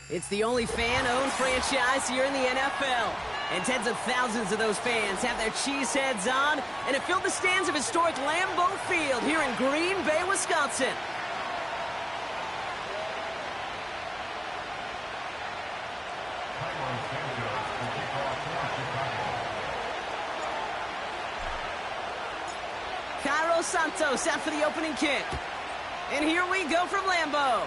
It's the only fan-owned franchise here in the NFL. And tens of thousands of those fans have their cheeseheads on and have filled the stands of historic Lambeau Field here in Green Bay, Wisconsin. Cairo Santos out for the opening kick. And here we go from Lambeau.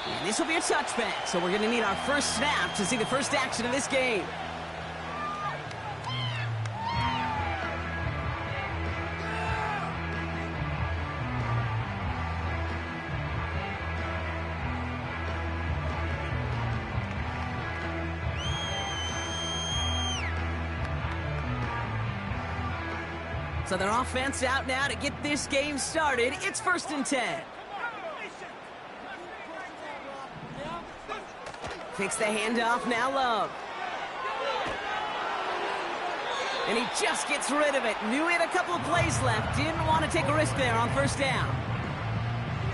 And this will be a touchback, so we're going to need our first snap to see the first action of this game. So their offense out now to get this game started. It's 1st and 10. Takes the handoff, now Love. And he just gets rid of it. Knew he had a couple of plays left. Didn't want to take a risk there on 1st down.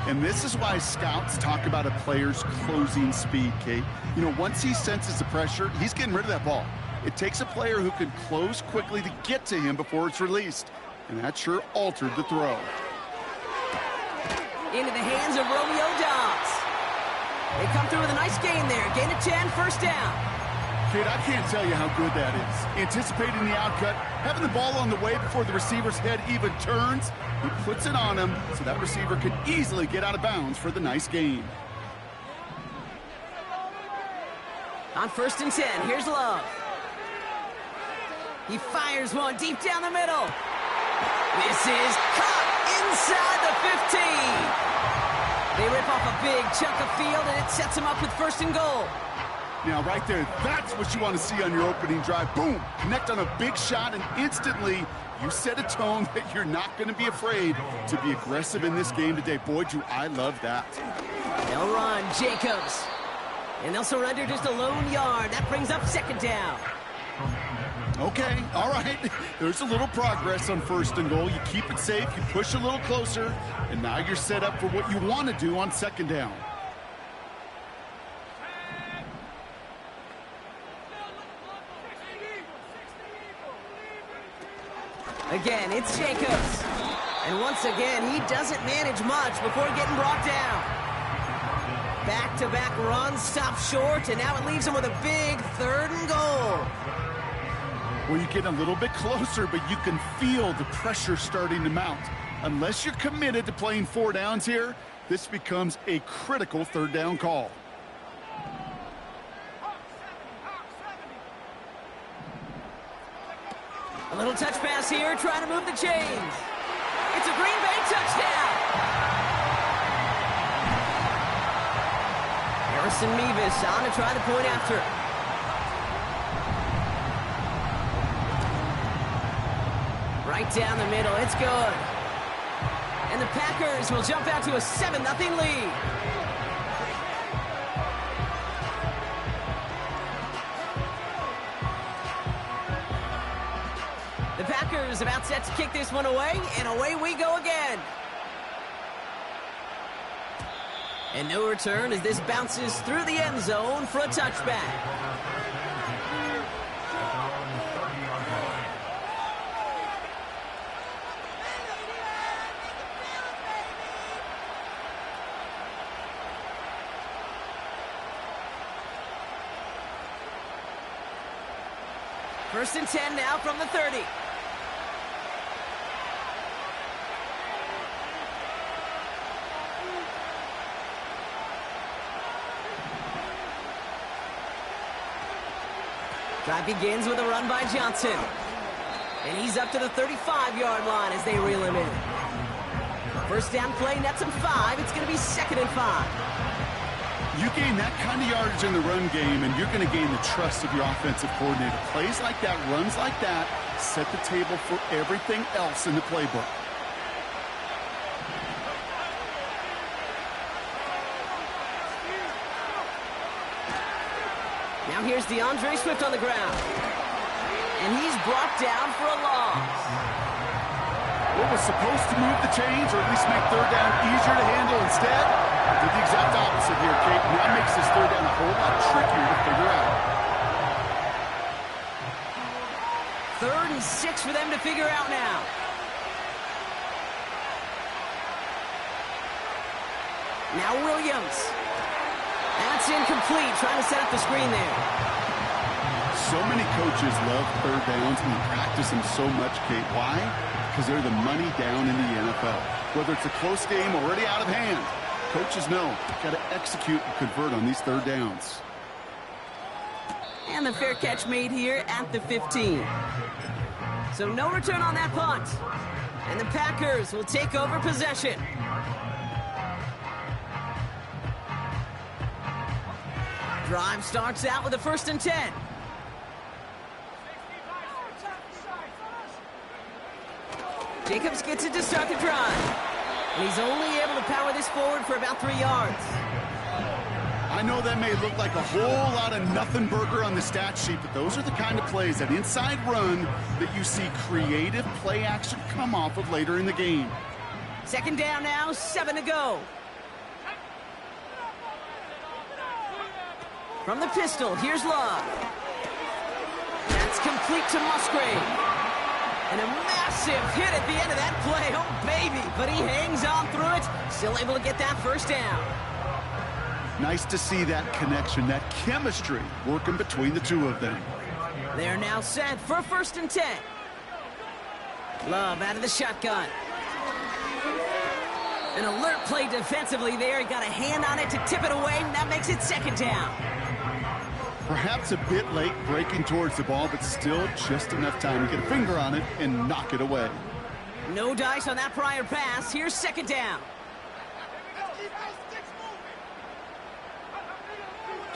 And this is why scouts talk about a player's closing speed, Kate. You know, once he senses the pressure, he's getting rid of that ball. It takes a player who can close quickly to get to him before it's released. And that sure altered the throw. Into the hands of Romeo Dobbs. They come through with a nice gain there. Gain of 10, 1st down. Kid, I can't tell you how good that is. Anticipating the outcut, having the ball on the way before the receiver's head even turns. He puts it on him so that receiver can easily get out of bounds for the nice gain. On 1st and 10, here's Love. He fires one deep down the middle. This is caught inside the 15. They rip off a big chunk of field, and it sets him up with 1st and goal. Now, right there, that's what you want to see on your opening drive. Boom! Connect on a big shot, and instantly, you set a tone that you're not going to be afraid to be aggressive in this game today. Boy, do I love that. They'll run, Jacobs. And they'll surrender just a lone yard. That brings up 2nd down. Okay, all right. There's a little progress on 1st and goal. You keep it safe, you push a little closer, and now you're set up for what you want to do on 2nd down. Again, it's Jacobs. And once again, he doesn't manage much before getting brought down. Back-to-back runs, stop short, and now it leaves him with a big 3rd and goal. Well, you get a little bit closer, but you can feel the pressure starting to mount. Unless you're committed to playing 4 downs here, this becomes a critical 3rd down call. A little touch pass here, trying to move the chains. It's a Green Bay touchdown. Harrison Mevis on to try the point after. Right down the middle, it's good. And the Packers will jump out to a 7-0 lead. The Packers about set to kick this one away, and away we go again. And no return as this bounces through the end zone for a touchback. First and 10 now from the 30. Drive begins with a run by Johnson. And he's up to the 35-yard line as they reel him in. First down play nets him 5. It's going to be 2nd and 5. You gain that kind of yardage in the run game, and you're going to gain the trust of your offensive coordinator. Plays like that, runs like that, set the table for everything else in the playbook. Now here's DeAndre Swift on the ground. And he's brought down for a loss. What was supposed to move the chains, or at least make 3rd down easier to handle instead? Did the exact opposite here, Kate. And that makes this third down a whole lot trickier to figure out. 3rd and 6 for them to figure out now. Now Williams. That's incomplete, trying to set up the screen there. So many coaches love third downs and practice them so much, Kate. Why? Because they're the money down in the NFL. Whether it's a close game already out of hand, coaches know got to execute and convert on these third downs. And the fair catch made here at the 15. So no return on that punt. And the Packers will take over possession. Drive starts out with a 1st and 10. Jacobs gets it to start the drive. And he's only able to power this forward for about 3 yards. I know that may look like a whole lot of nothing burger on the stat sheet, but those are the kind of plays, that inside run, that you see creative play action come off of later in the game. 2nd down now, 7 to go. From the pistol, here's Love. That's complete to Musgrave. And a massive hit at the end of that play. Oh, baby. But he hangs on through it. Still able to get that 1st down. Nice to see that connection, that chemistry working between the two of them. They're now set for 1st and 10. Love out of the shotgun. An alert play defensively there. He got a hand on it to tip it away, and that makes it 2nd down. Perhaps a bit late breaking towards the ball, but still just enough time to get a finger on it and knock it away. No dice on that prior pass. Here's 2nd down.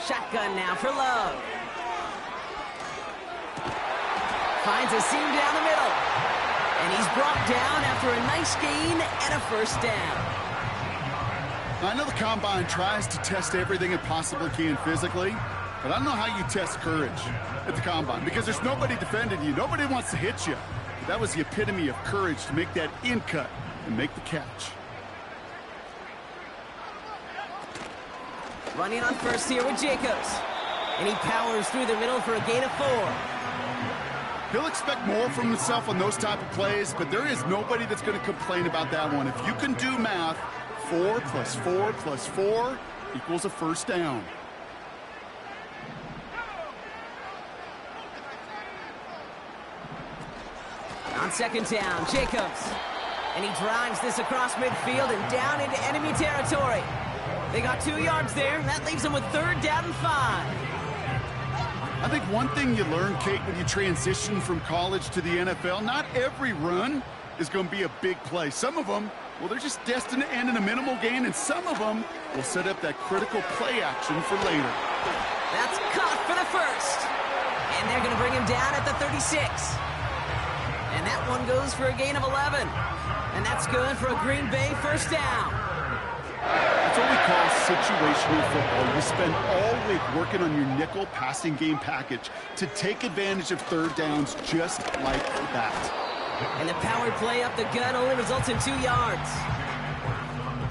Shotgun now for Love. Finds a seam down the middle. And he's brought down after a nice gain and a 1st down. I know the Combine tries to test everything it possibly can physically, but I don't know how you test courage at the Combine, because there's nobody defending you. Nobody wants to hit you. But that was the epitome of courage to make that in cut and make the catch. Running on 1st here with Jacobs. And he powers through the middle for a gain of 4. He'll expect more from himself on those type of plays, but there is nobody that's going to complain about that one. If you can do math, 4 + 4 + 4 equals a 1st down. On 2nd down, Jacobs. And he drives this across midfield and down into enemy territory. They got 2 yards there, and that leaves them with 3rd down and 5. I think one thing you learn, Kate, when you transition from college to the NFL, not every run is going to be a big play. Some of them, well, they're just destined to end in a minimal gain, and some of them will set up that critical play action for later. That's caught for the 1st. And they're going to bring him down at the 36. And that one goes for a gain of 11. And that's good for a Green Bay 1st down. That's what we call situational football. You spend all week working on your nickel passing game package to take advantage of 3rd downs just like that. And the power play up the gut only results in 2 yards.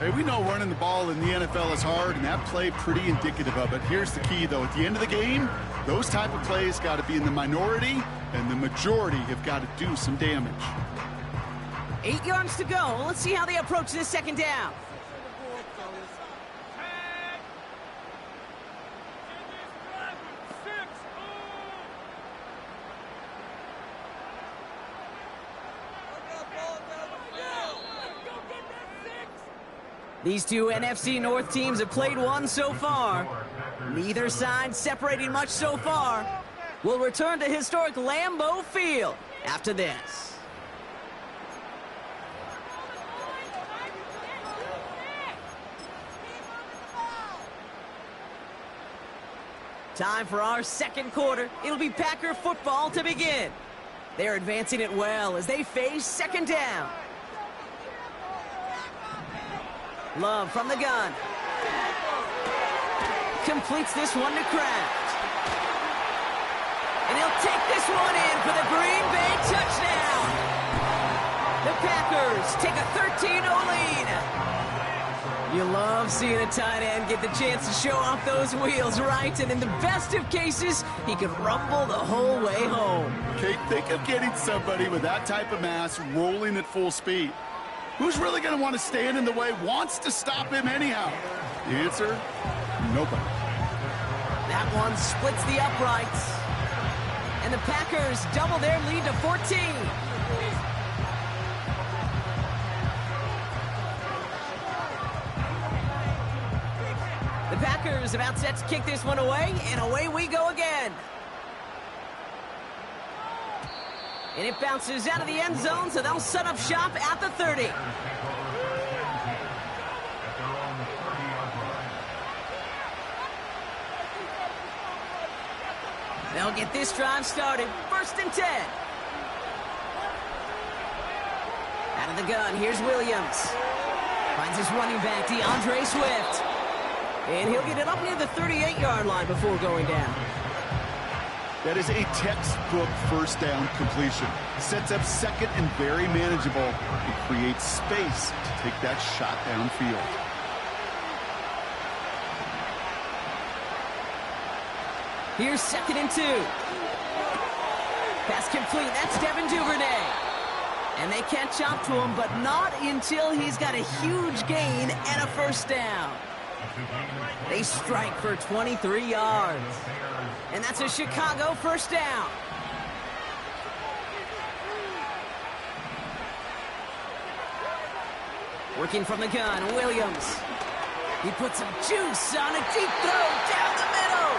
Hey, we know running the ball in the NFL is hard, and that play pretty indicative of it. Here's the key, though. At the end of the game, those type of plays got to be in the minority, and the majority have got to do some damage. 8 yards to go. Let's see how they approach this 2nd down. These two NFC North teams have played one so far. Neither side separating much so far. We'll return to historic Lambeau Field after this. Time for our 2nd quarter. It'll be Packer football to begin. They're advancing it well as they face 2nd down. Love from the gun. Completes this one to Kraft. And he'll take this one in for the Green Bay touchdown. The Packers take a 13-0 lead. You love seeing a tight end get the chance to show off those wheels, right? And in the best of cases, he could rumble the whole way home. Kate, think of getting somebody with that type of mass rolling at full speed. Who's really going to want to stand in the way, wants to stop him anyhow? The answer, nobody. That one splits the uprights. And the Packers double their lead to 14. The Packers about set to kick this one away, and away we go again. And it bounces out of the end zone, so they'll set up shop at the 30. They'll get this drive started. 1st and 10. Out of the gun, here's Williams. Finds his running back, DeAndre Swift. And he'll get it up near the 38-yard line before going down. That is a textbook first down completion. Sets up second and very manageable and creates space to take that shot downfield. Here's 2nd and 2. Pass complete. That's Devin Duvernay. And they catch up to him, but not until he's got a huge gain and a first down. They strike for 23 yards. And that's a Chicago first down. Working from the gun, Williams. He puts some juice on a deep throw down the middle.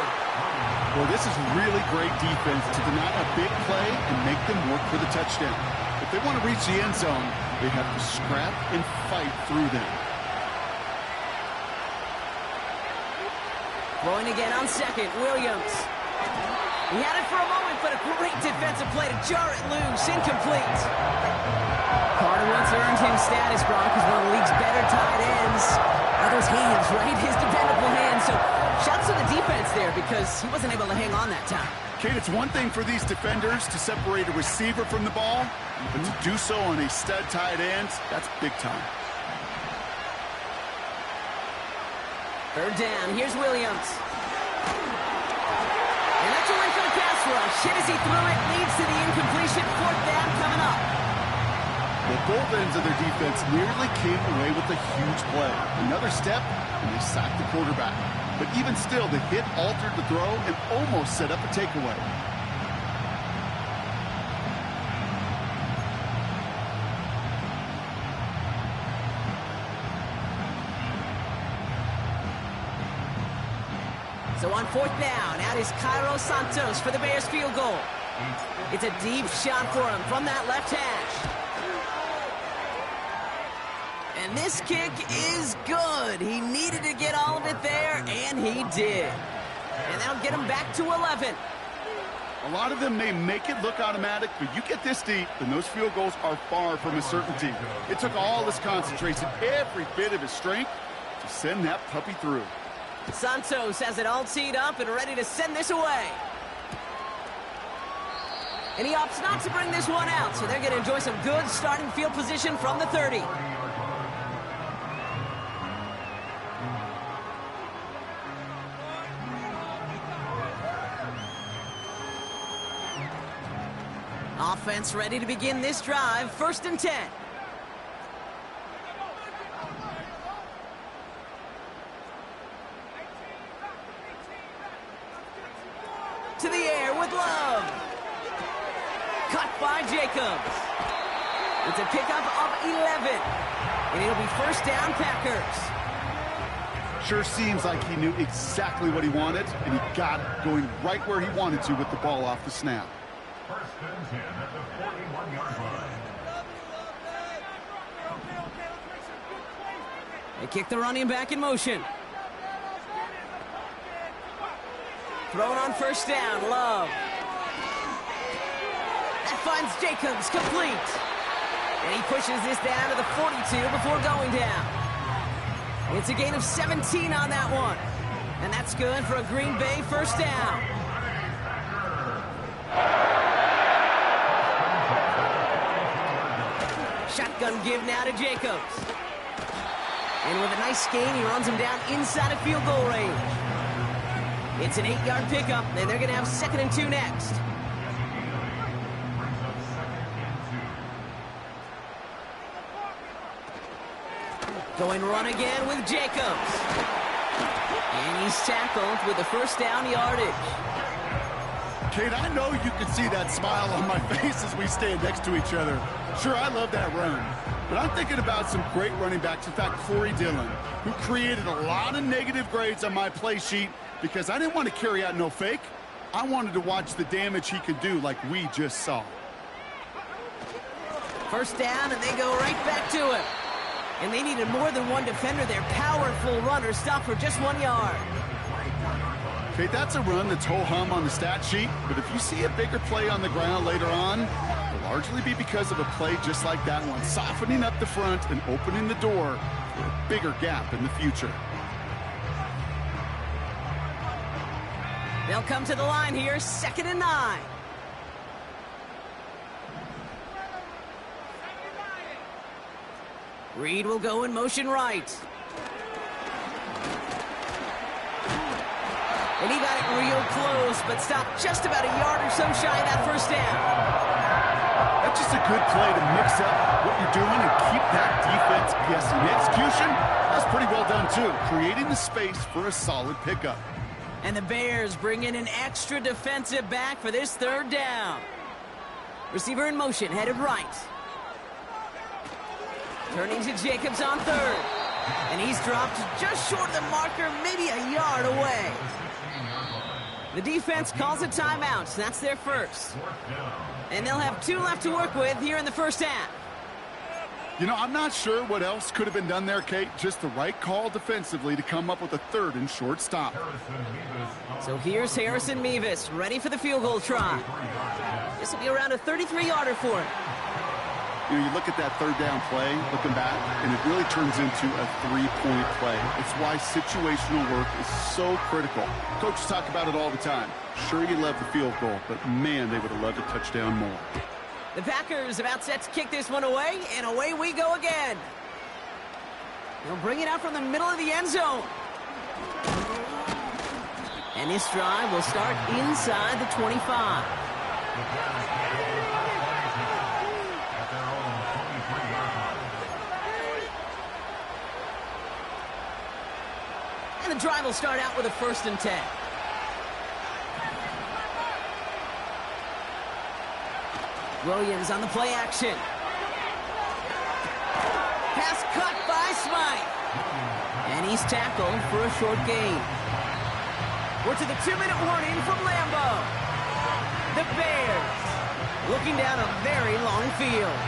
Well, this is really great defense to deny a big play and make them work for the touchdown. If they want to reach the end zone, they have to scrap and fight through them. Throwing again on 2nd, Williams. He had it for a moment, but a great defensive play to jar it loose. Incomplete. Carter once earned him status, Brock, as one of the league's better tight ends. Are those hands, right? His dependable hands. So shouts to the defense there because he wasn't able to hang on that time. Kate, it's one thing for these defenders to separate a receiver from the ball, but to do so on a stud tight end, that's big time. 3rd down, here's Williams. And that's a win for the pass rush. Hit as he threw it, leads to the incompletion. 4th down coming up. Well, both ends of their defense nearly came away with a huge play. Another step, and they sacked the quarterback. But even still, the hit altered the throw and almost set up a takeaway. So on 4th down, out is Cairo Santos for the Bears field goal. It's a deep shot for him from that left hash. And this kick is good. He needed to get all of it there, and he did. And that'll get him back to 11. A lot of them may make it look automatic, but you get this deep, and those field goals are far from a certainty. It took all his concentration, every bit of his strength, to send that puppy through. Santos has it all teed up and ready to send this away. And he opts not to bring this one out, so they're going to enjoy some good starting field position from the 30. Offense ready to begin this drive. 1st and 10. To the air with Love. Cut by Jacobs. It's a pickup of 11. And it'll be 1st down Packers. Sure seems like he knew exactly what he wanted, and he got it going right where he wanted to with the ball off the snap. 1st and 10 at the 41-yard line. They kick the running back in motion. Thrown on 1st down, Love. That finds Jacobs complete. And he pushes this down to the 42 before going down. It's a gain of 17 on that one. And that's good for a Green Bay 1st down. Shotgun give now to Jacobs. And with a nice gain, he runs him down inside of field goal range. It's an 8-yard pickup, and they're going to have 2nd and 2 next. Going run again with Jacobs. And he's tackled with the first down yardage. Kate, I know you can see that smile on my face as we stand next to each other. Sure, I love that run. But I'm thinking about some great running backs. In fact, Corey Dillon, who created a lot of negative grades on my play sheet because I didn't want to carry out no fake. I wanted to watch the damage he could do like we just saw. First down, and they go right back to him. And they needed more than one defender. Their powerful runner stopped for just 1 yard. Okay, that's a run that's ho-hum on the stat sheet, but if you see a bigger play on the ground later on, it'll largely be because of a play just like that one, softening up the front and opening the door for a bigger gap in the future. They'll come to the line here, 2nd and 9. Reed will go in motion right. And he got it real close, but stopped just about a yard or so shy of that first down. That's just a good play to mix up what you're doing and keep that defense guessing. The execution, that's pretty well done too, creating the space for a solid pickup. And the Bears bring in an extra defensive back for this 3rd down. Receiver in motion, headed right. Turning to Jacobs on 3rd. And he's dropped just short of the marker, maybe a yard away. The defense calls a timeout. That's their first. And they'll have 2 left to work with here in the first half. You know, I'm not sure what else could have been done there, Kate. Just the right call defensively to come up with a 3rd and short stop. So here's Harrison Mevis, ready for the field goal try. This will be around a 33-yarder for him. You know, you look at that 3rd down play, looking back, and it really turns into a 3-point play. It's why situational work is so critical. Coaches talk about it all the time. Sure, you love the field goal, but man, they would have loved a touchdown more. The Packers about set to kick this one away, and away we go again. They'll bring it out from the middle of the end zone. And this drive will start inside the 25. And the drive will start out with a 1st and 10. Williams on the play action. Pass caught by Smythe. And he's tackled for a short gain. We're to the 2-minute warning from Lambeau. The Bears looking down a very long field.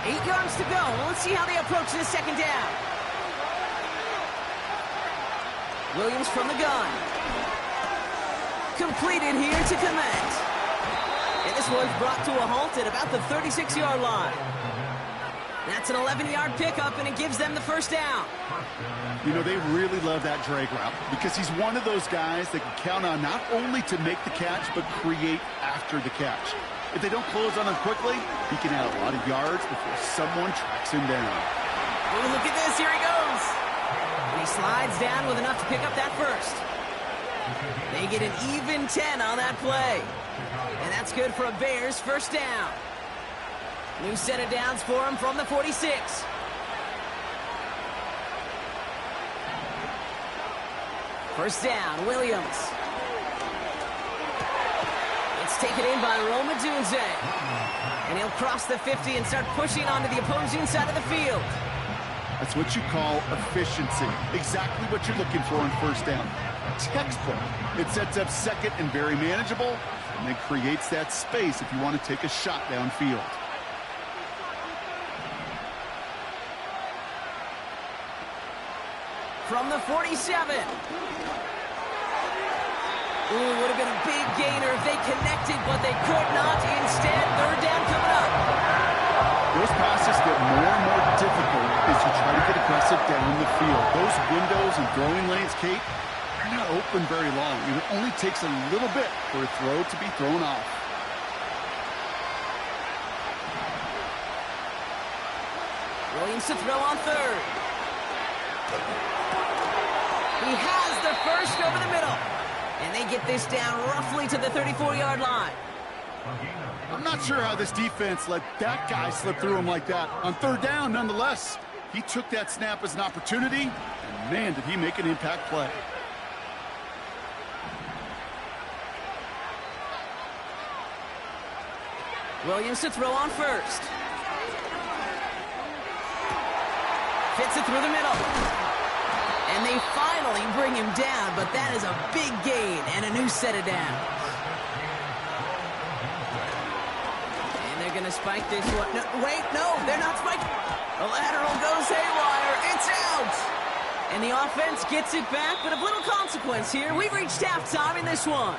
Eight yards to go. Let's see how they approach this 2nd down. Williams from the gun. Completed here to Komet. And this one's brought to a halt at about the 36-yard line. That's an 11-yard pickup, and it gives them the first down. You know, they really love that drag route because he's one of those guys that can count on not only to make the catch, but create after the catch. If they don't close on him quickly, he can add a lot of yards before someone tracks him down. Oh, look at this. Here he goes. And he slides down with enough to pick up that first. They get an even 10 on that play. And that's good for a Bears first down. New set of downs for him from the 46. First down, Williams. It's taken in by Rome Odunze. And he'll cross the 50 and start pushing onto the opposing side of the field. That's what you call efficiency. Exactly what you're looking for in first down. Textbook. It sets up 2nd and very manageable, and then creates that space if you want to take a shot downfield. From the 47. Ooh, would have been a big gainer if they connected, but they could not. Instead, 3rd down coming up. Those passes get more and more difficult as you try to get aggressive down the field. Those windows and throwing lanes, Kate, they're not open very long. It only takes a little bit for a throw to be thrown off. Williams to throw on third. He has the first over the middle. And they get this down roughly to the 34-yard line. I'm not sure how this defense let that guy slip through him like that. On third down, nonetheless, he took that snap as an opportunity, and man, did he make an impact play. Williams to throw on first. Fits it through the middle. And they finally bring him down, but that is a big gain and a new set of downs. And they're going to spike this one. No, wait, no, they're not spiking. The lateral goes haywire. It's out. And the offense gets it back, but of little consequence here. We've reached halftime in this one.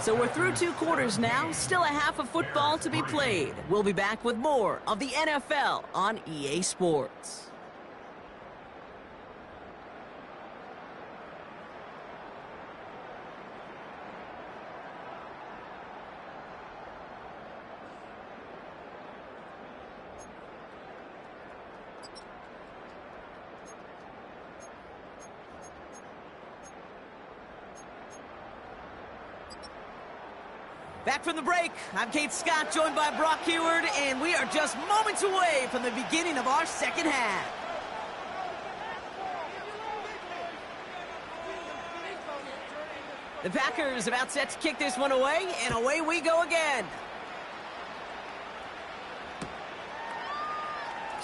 So we're through 2 quarters now. Still a half of football to be played. We'll be back with more of the NFL on EA Sports. Back from the break, I'm Kate Scott, joined by Brock Heward, and we are just moments away from the beginning of our second half. The Packers about set to kick this one away, and away we go again.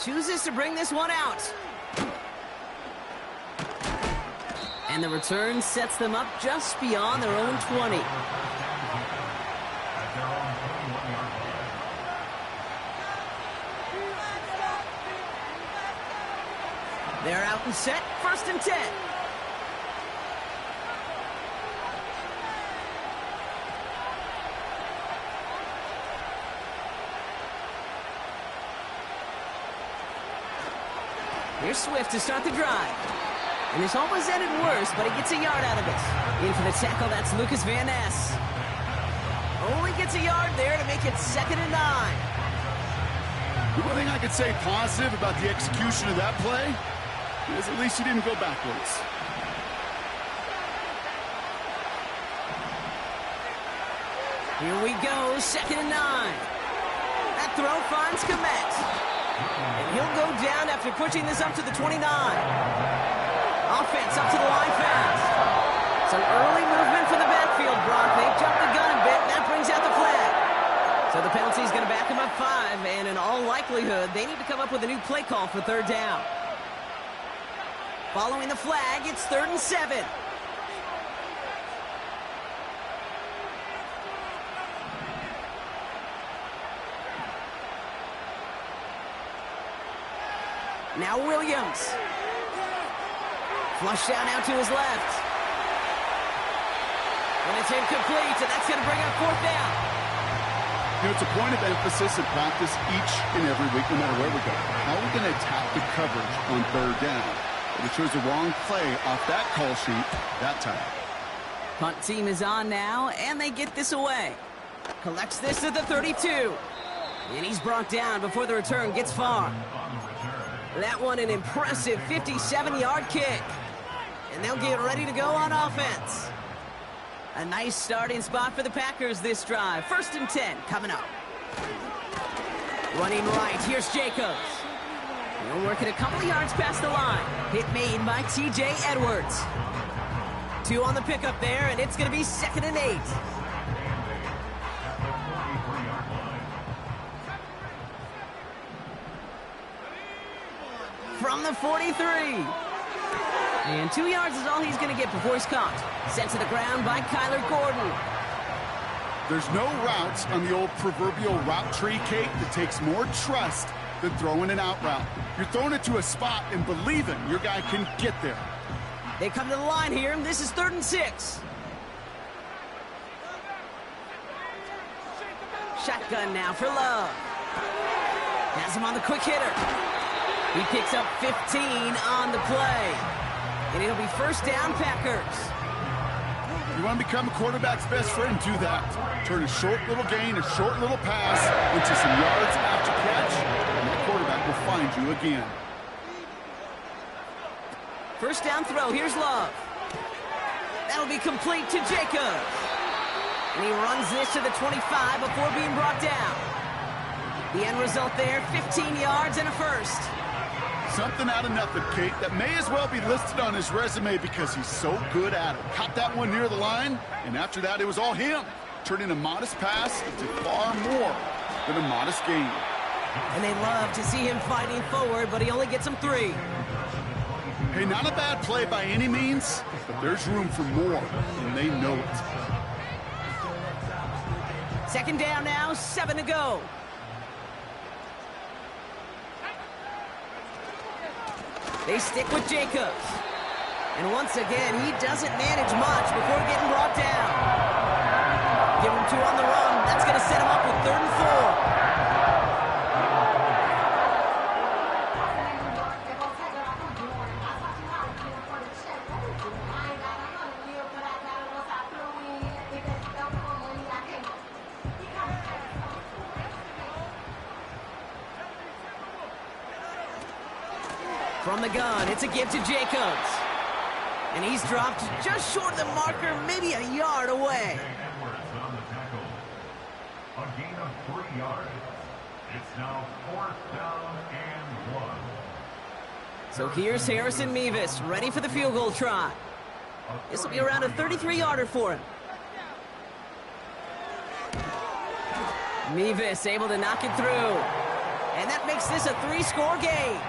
Chooses to bring this one out. And the return sets them up just beyond their own 20. They're out and set, 1st and 10. Here's Swift to start the drive. And this almost ended worse, but he gets a yard out of it. In for the tackle, that's Lucas Van Ness. Only gets a yard there to make it 2nd and 9. The one thing I could say positive about the execution of that play is at least he didn't go backwards. Here we go, 2nd and 9. That throw finds Komet. And he'll go down after pushing this up to the 29. Offense up to the line fast. Some early movement for the backfield, Brock. They jumped the gun a bit, and that brings out the flag. So the penalty is going to back them up 5, and in all likelihood, they need to come up with a new play call for 3rd down. Following the flag, it's 3rd and 7. Now Williams. Flush down out to his left. And it's incomplete, and that's going to bring up 4th down. You know, it's a point of emphasis in practice each and every week, no matter where we go. How are we going to attack the coverage on 3rd down? But it shows the wrong play off that call sheet that time. Punt team is on now, and they get this away. Collects this at the 32. And he's brought down before the return gets far. That one an impressive 57-yard kick. And they'll get ready to go on offense. A nice starting spot for the Packers this drive. 1st and 10 coming up. Running right, here's Jacobs. He'll work it a couple of yards past the line. Hit made by T.J. Edwards. 2 on the pickup there, and it's going to be 2nd and 8. From the 43. And 2 yards is all he's going to get before he's caught. Sent to the ground by Kyler Gordon. There's no routes on the old proverbial route tree, Kate, that takes more trust than throwing an out route. You're throwing it to a spot and believing your guy can get there. They come to the line here, and this is 3rd and 6. Shotgun now for Love. Has him on the quick hitter. He picks up 15 on the play. And it'll be 1st down, Packers. You want to become a quarterback's best friend, do that. Turn a short little gain, a short little pass into some yards after catch, and the quarterback will find you again. First down throw, here's Love. That'll be complete to Jacobs. And he runs this to the 25 before being brought down. The end result there, 15 yards and a first. Something out of nothing, Kate, that may as well be listed on his resume because he's so good at it. Caught that one near the line, and after that, it was all him, turning a modest pass into far more than a modest gain. And they love to see him fighting forward, but he only gets them 3. Hey, not a bad play by any means, but there's room for more, and they know it. Second down now, 7 to go. They stick with Jacobs. And once again, he doesn't manage much before getting brought down. Give him 2 on the run. That's going to set him up with 3rd and 4. From the gun, it's a give to Jacobs. And he's dropped just short of the marker, maybe a yard away. On the tackle. A gain of 3 yards. It's now 4th down and 1. So here's Harrison Mevis, ready for the field goal try. This will be around a 33-yarder for him. Mevis able to knock it through. And that makes this a 3-score game.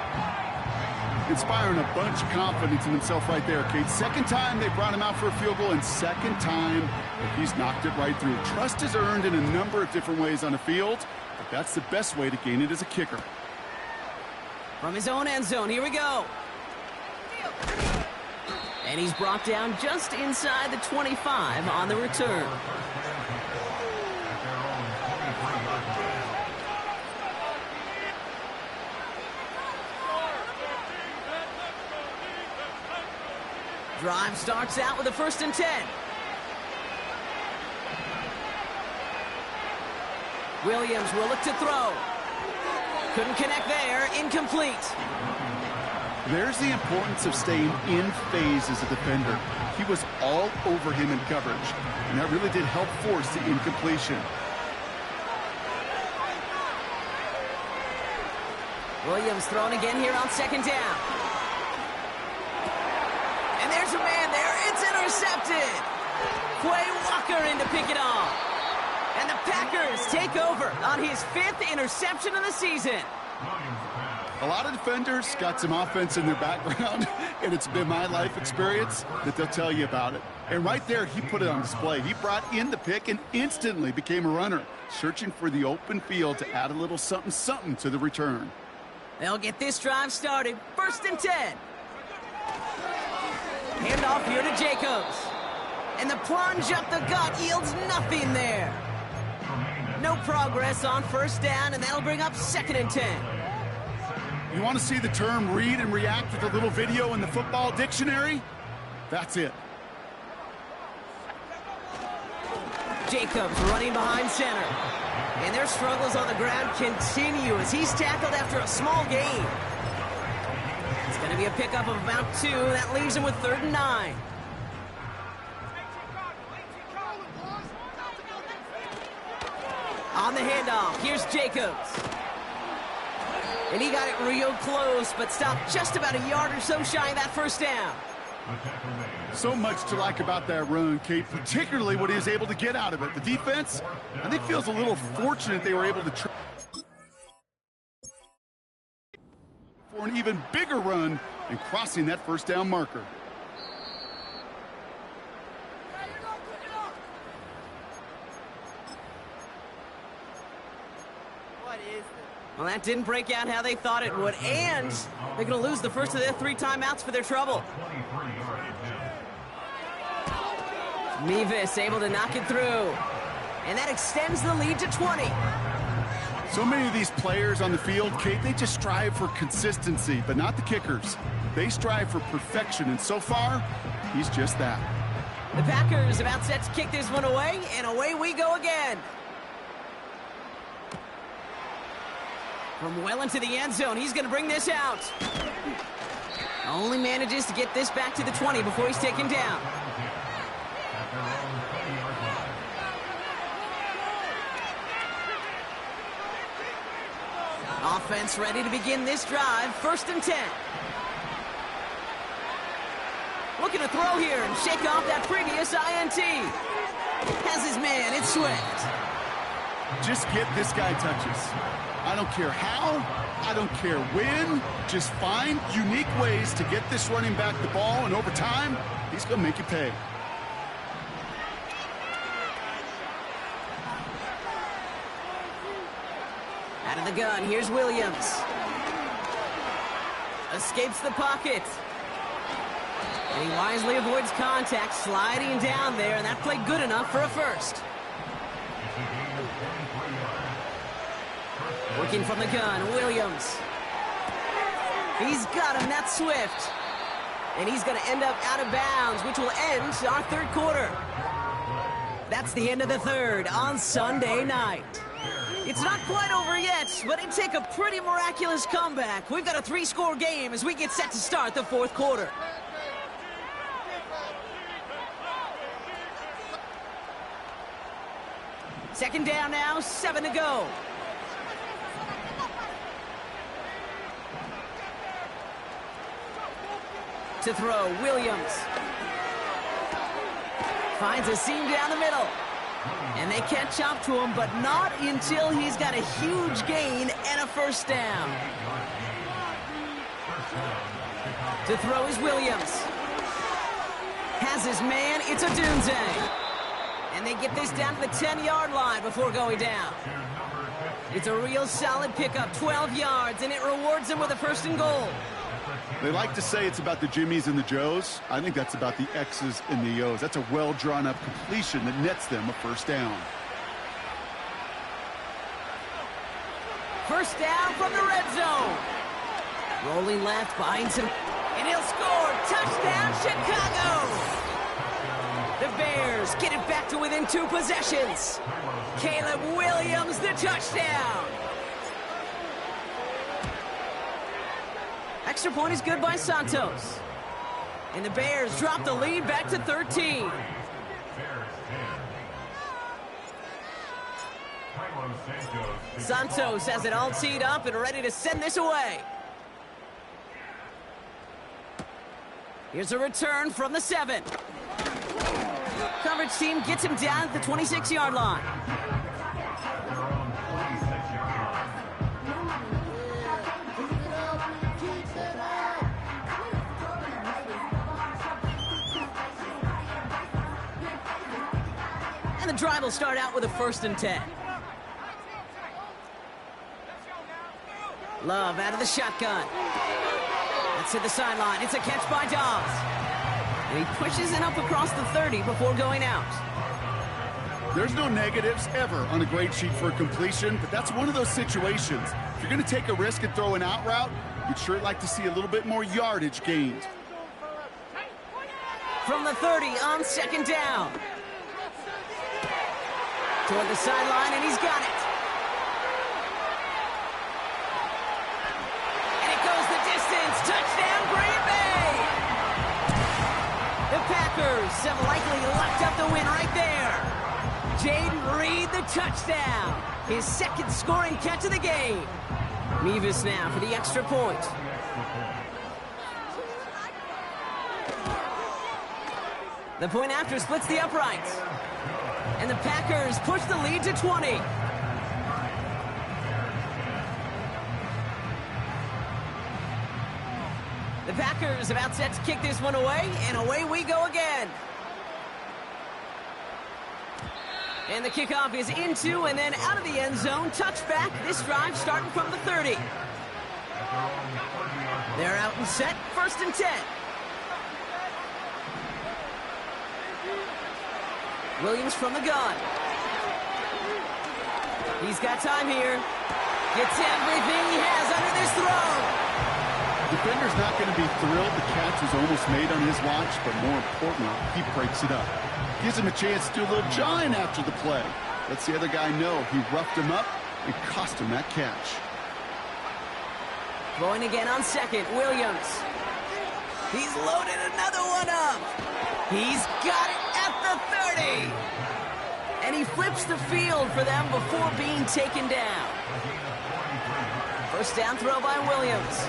Inspiring a bunch of confidence in himself right there, Kate. Second time they brought him out for a field goal, and second time he's knocked it right through. Trust is earned in a number of different ways on the field, but that's the best way to gain it as a kicker. From his own end zone, here we go. And he's brought down just inside the 25 on the return. Drive starts out with a 1st and 10. Williams will look to throw. Couldn't connect there. Incomplete. There's the importance of staying in phase as a defender. He was all over him in coverage, and that really did help force the incompletion. Williams thrown again here on 2nd down. And there's a man there. It's intercepted. Quay Walker in to pick it off. And the Packers take over on his 5th interception of the season. A lot of defenders got some offense in their background, and it's been my life experience that they'll tell you about it. And right there, he put it on display. He brought in the pick and instantly became a runner, searching for the open field to add a little something-something to the return. They'll get this drive started. 1st and 10. Handoff here to Jacobs. And the plunge up the gut yields nothing there. No progress on 1st down, and that'll bring up 2nd and 10. You want to see the term read and react with a little video in the football dictionary? That's it. Jacobs running behind center. And their struggles on the ground continue as he's tackled after a small gain. It's going to be a pickup of about 2. That leaves him with 3rd and 9. On the handoff, here's Jacobs. And he got it real close, but stopped just about a yard or so shy of that 1st down. So much to like about that run, Kate, particularly what he was able to get out of it. The defense, I think, feels a little fortunate they were able to try for an even bigger run and crossing that 1st down marker. Well, that didn't break out how they thought it would, and they're going to lose the first of their 3 timeouts for their trouble. Mevis able to knock it through, and that extends the lead to 20. So many of these players on the field, Kate, they just strive for consistency, but not the kickers. They strive for perfection, and so far, he's just that. The Packers about set to kick this one away, and away we go again. From well into the end zone, he's going to bring this out. Only manages to get this back to the 20 before he's taken down. Offense ready to begin this drive. 1st and 10. Looking to throw here and shake off that previous INT. Has his man, it's Swift. Just get this guy touches. I don't care how, I don't care when. Just find unique ways to get this running back the ball, and over time, he's going to make you pay. Out of the gun, here's Williams. Escapes the pocket. And he wisely avoids contact, sliding down there, and that played good enough for a first. Working from the gun, Williams. He's got him, that's Swift. And he's going to end up out of bounds, which will end our 3rd quarter. That's the end of the 3rd on Sunday night. It's not quite over yet, but it'd take a pretty miraculous comeback. We've got a 3-score game as we get set to start the 4th quarter. Second down now, 7 to go. To throw, Williams. Finds a seam down the middle. And they catch up to him, but not until he's got a huge gain and a 1st down. To throw is Williams. Has his man, it's a Dunze. And they get this down to the 10-yard line before going down. It's a real solid pickup, 12 yards, and it rewards them with a 1st and goal. They like to say it's about the Jimmies and the Joes. I think that's about the X's and the O's. That's a well-drawn-up completion that nets them a 1st down. 1st down from the red zone. Rolling left, finds him, and he'll score. Touchdown, Chicago! The Bears get it back to within 2 possessions. Caleb Williams, the touchdown. Extra point is good by Santos. And the Bears drop the lead back to 13. Santos has it all teed up and ready to send this away. Here's a return from the 7. Coverage team gets him down at the 26-yard line. And the drive will start out with a 1st and 10. Love out of the shotgun. That's to the sideline. It's a catch by Dobbs. And he pushes it up across the 30 before going out. There's no negatives ever on a grade sheet for a completion, but that's one of those situations. If you're going to take a risk and throw an out route, you'd sure like to see a little bit more yardage gained. From the 30 on 2nd down. Toward the sideline, and he's got it. And it goes the distance. Touchdown, Green Bay! The Packers have likely locked up the win right there. Jaden Reed, the touchdown. His 2nd scoring catch of the game. Mevis now for the extra point. The point after splits the uprights. And the Packers push the lead to 20. The Packers about set to kick this one away, and away we go again. And the kickoff is into and then out of the end zone. Touchback, this drive starting from the 30. They're out and set, 1st and 10. Williams from the gun. He's got time here. Gets everything he has under this throw. Defender's not going to be thrilled the catch was almost made on his watch, but more importantly, he breaks it up. Gives him a chance to do a little jawing after the play. Lets the other guy know he roughed him up and cost him that catch. Throwing again on second, Williams. He's loaded another one up. He's got it at the 30. And he flips the field for them before being taken down. First down throw by Williams.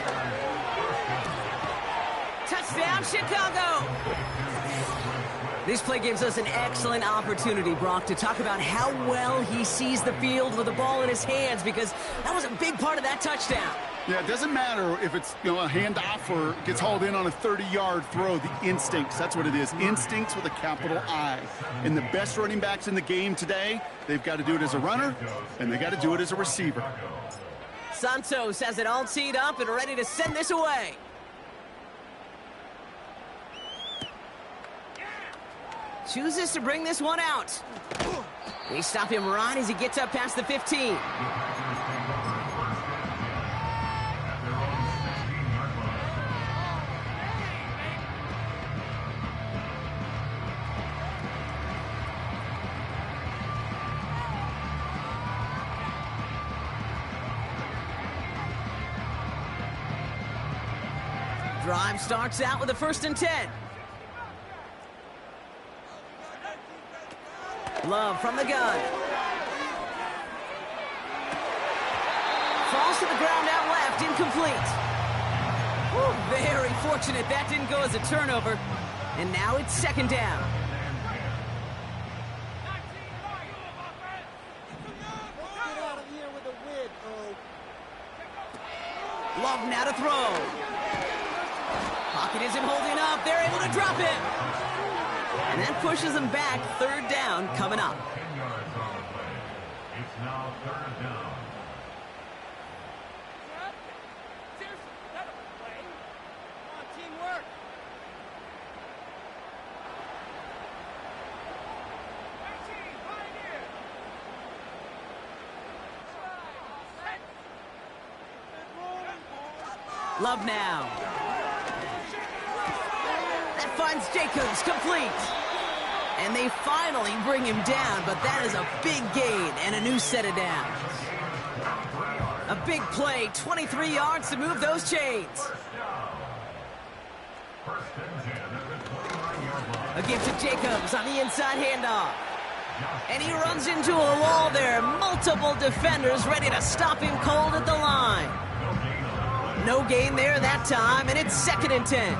Touchdown, Chicago. This play gives us an excellent opportunity, Brock, to talk about how well he sees the field with the ball in his hands, because that was a big part of that touchdown. Yeah, it doesn't matter if it's a handoff or gets hauled in on a 30-yard throw. The instincts, that's what it is. Instincts with a capital I. And the best running backs in the game today, they've got to do it as a runner, and they got to do it as a receiver. Santos has it all teed up and ready to send this away. Chooses to bring this one out. They stop him right as he gets up past the 15. Drive starts out with a 1st and 10. Love from the gun. Falls to the ground out left, incomplete. Whew, very fortunate that didn't go as a turnover. And now it's 2nd down. Love now to throw. Pocket isn't holding up. They're able to drop it. And that pushes them back. 3rd down coming up. 10 yards on the play. It's now 3rd down. Teamwork. Love now. That finds Jacobs, complete. And they finally bring him down, but that is a big gain and a new set of downs. A big play, 23 yards to move those chains. A give to Jacobs on the inside handoff. And he runs into a wall there. Multiple defenders ready to stop him cold at the line. No gain there that time, and it's 2nd and 10.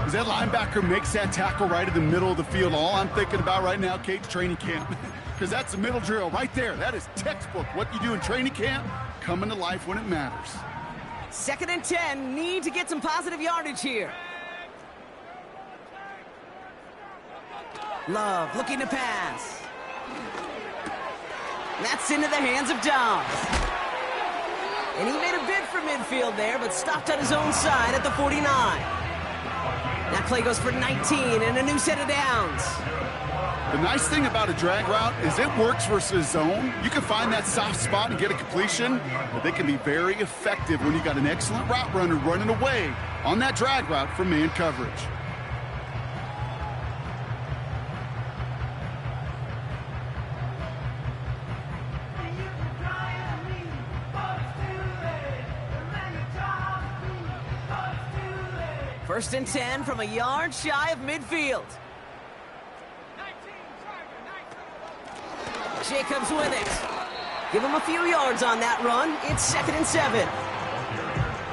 As that linebacker makes that tackle right in the middle of the field, all I'm thinking about right now, Kate, training camp. Because that's the middle drill right there. That is textbook. What you do in training camp, coming to life when it matters. 2nd and 10, need to get some positive yardage here. Love looking to pass. That's into the hands of Dobbs. And he made a bid for midfield there, but stopped on his own side at the 49. That play goes for 19 and a new set of downs. The nice thing about a drag route is it works versus zone. You can find that soft spot and get a completion, but they can be very effective when you got an excellent route runner running away on that drag route from man coverage. First and 10 from a yard shy of midfield. Jacobs with it. Give him a few yards on that run. It's 2nd and 7.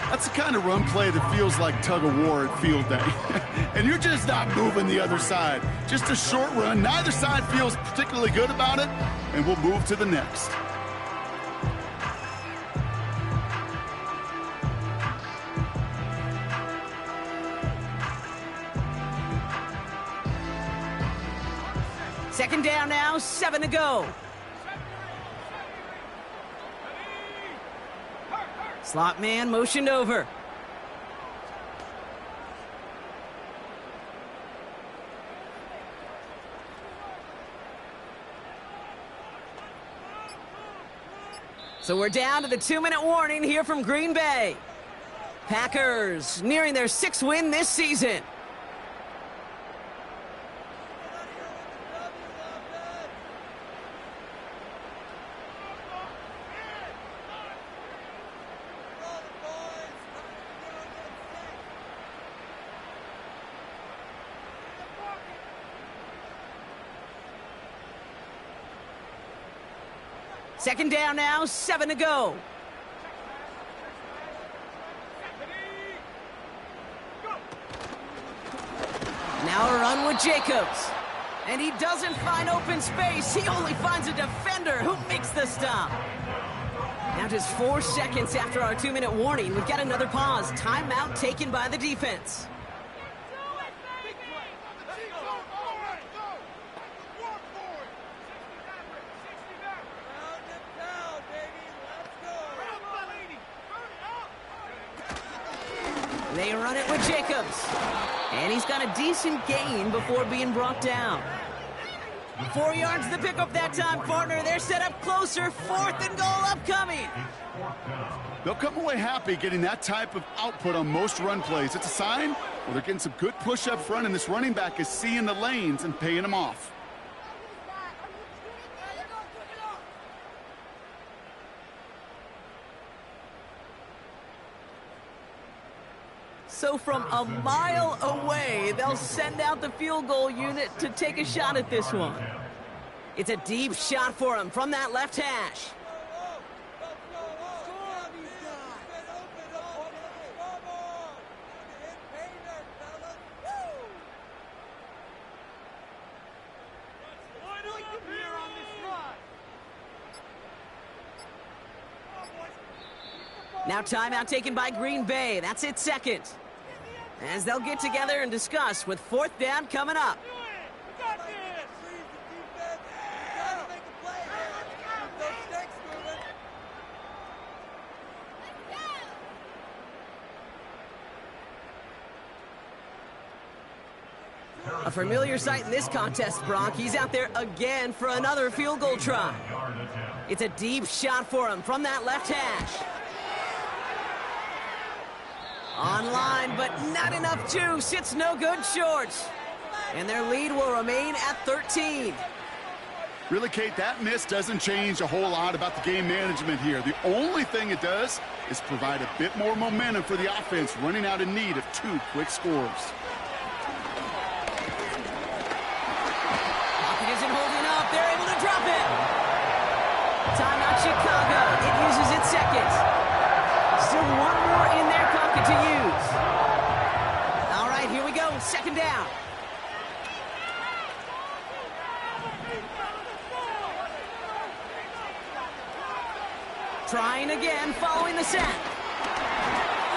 That's the kind of run play that feels like tug of war at field day. And you're just not moving the other side. Just a short run. Neither side feels particularly good about it, and we'll move to the next. Second down now, 7 to go. Slot man motioned over. So we're down to the 2-minute warning here from Green Bay. Packers nearing their 6th win this season. Second down now, 7 to go. Now a run with Jacobs. And he doesn't find open space. He only finds a defender who makes the stop. Now just 4 seconds after our 2-minute warning, we've got another pause. Timeout taken by the defense. They run it with Jacobs. And he's got a decent gain before being brought down. 4 yards to the pickup that time, partner. They're set up closer. 4th and goal upcoming. They'll come away happy getting that type of output on most run plays. It's a sign, well, they're getting some good push up front, and this running back is seeing the lanes and paying them off. So from a mile away, they'll send out the field goal unit to take a shot at this one. It's a deep shot for him from that left hash. Now timeout taken by Green Bay. That's its second. As they'll get together and discuss with 4th down coming up. A familiar sight in this contest, Brock. He's out there again for another field goal try. It's a deep shot for him from that left hash. Online, but not enough juice. It's no good short. And their lead will remain at 13. Really, Kate, that miss doesn't change a whole lot about the game management here. The only thing it does is provide a bit more momentum for the offense, running out in need of 2 quick scores. Pocket isn't holding up. They're able to drop it. Timeout Chicago. It uses its second. Still 1 more in their pocket to use. All right, here we go. 2nd down. Trying again, following the sack.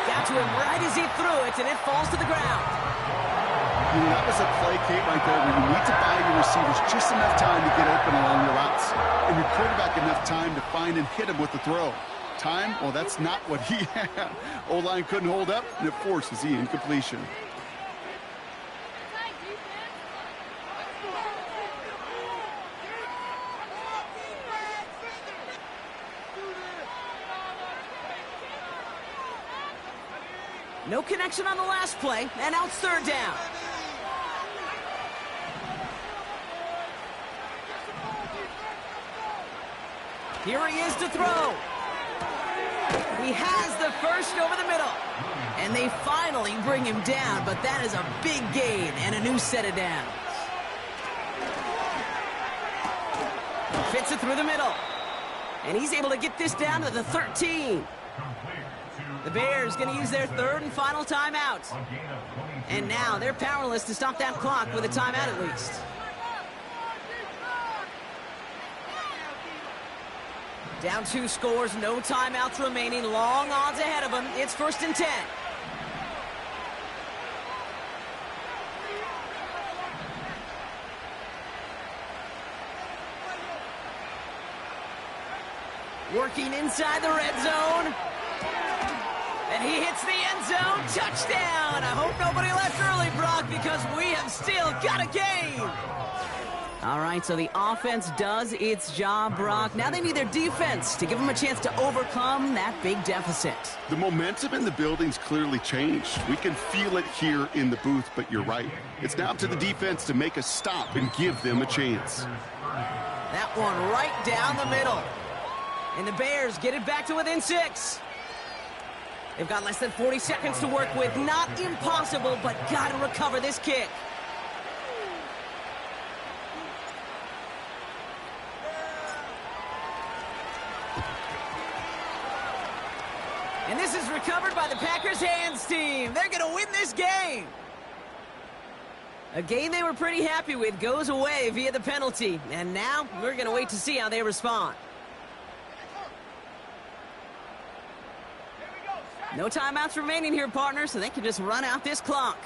Got to him right as he threw it, and it falls to the ground. You know, that was a play, Kate, right there, where you need to buy your receivers just enough time to get open along your routes, and your quarterback enough time to find and hit him with the throw. Time, well, that's not what he had. O-line couldn't hold up, and it forces the incompletion. No connection on the last play, and now it's 3rd down. Here he is to throw. He has the first over the middle. And they finally bring him down, but that is a big gain and a new set of downs. Fits it through the middle. And he's able to get this down to the 13. The Bears going to use their 3rd and final timeout. And now they're powerless to stop that clock with a timeout at least. Down 2 scores, no timeouts remaining, long odds ahead of them. It's 1st and 10. Working inside the red zone. And he hits the end zone. Touchdown! I hope nobody left early, Brock, because we have still got a game. All right, so the offense does its job, Brock. Now they need their defense to give them a chance to overcome that big deficit. The momentum in the building's clearly changed. We can feel it here in the booth, but you're right. It's now up to the defense to make a stop and give them a chance. That one right down the middle. And the Bears get it back to within 6. They've got less than 40 seconds to work with. Not impossible, but got to recover this kick. And this is recovered by the Packers hands team. They're going to win this game. A game they were pretty happy with goes away via the penalty. And now we're going to wait to see how they respond. No timeouts remaining here, partner, so they can just run out this clock.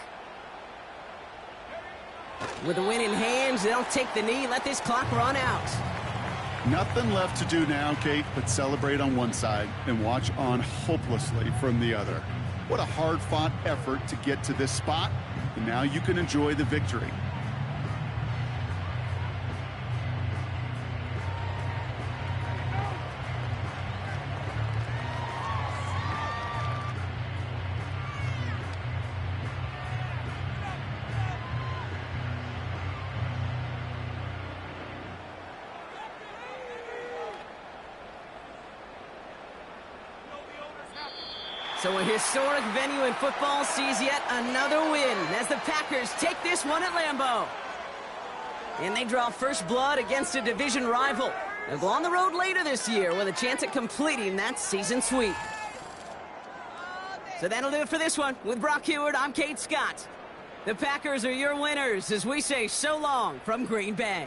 With the win in hands, they don't take the knee. Let this clock run out. Nothing left to do now, Kate, but celebrate on one side and watch on hopelessly from the other. What a hard-fought effort to get to this spot, and now you can enjoy the victory. So a historic venue in football sees yet another win as the Packers take this one at Lambeau. And they draw first blood against a division rival. They'll go on the road later this year with a chance at completing that season sweep. So that'll do it for this one. With Brock Heward, I'm Kate Scott. The Packers are your winners as we say so long from Green Bay.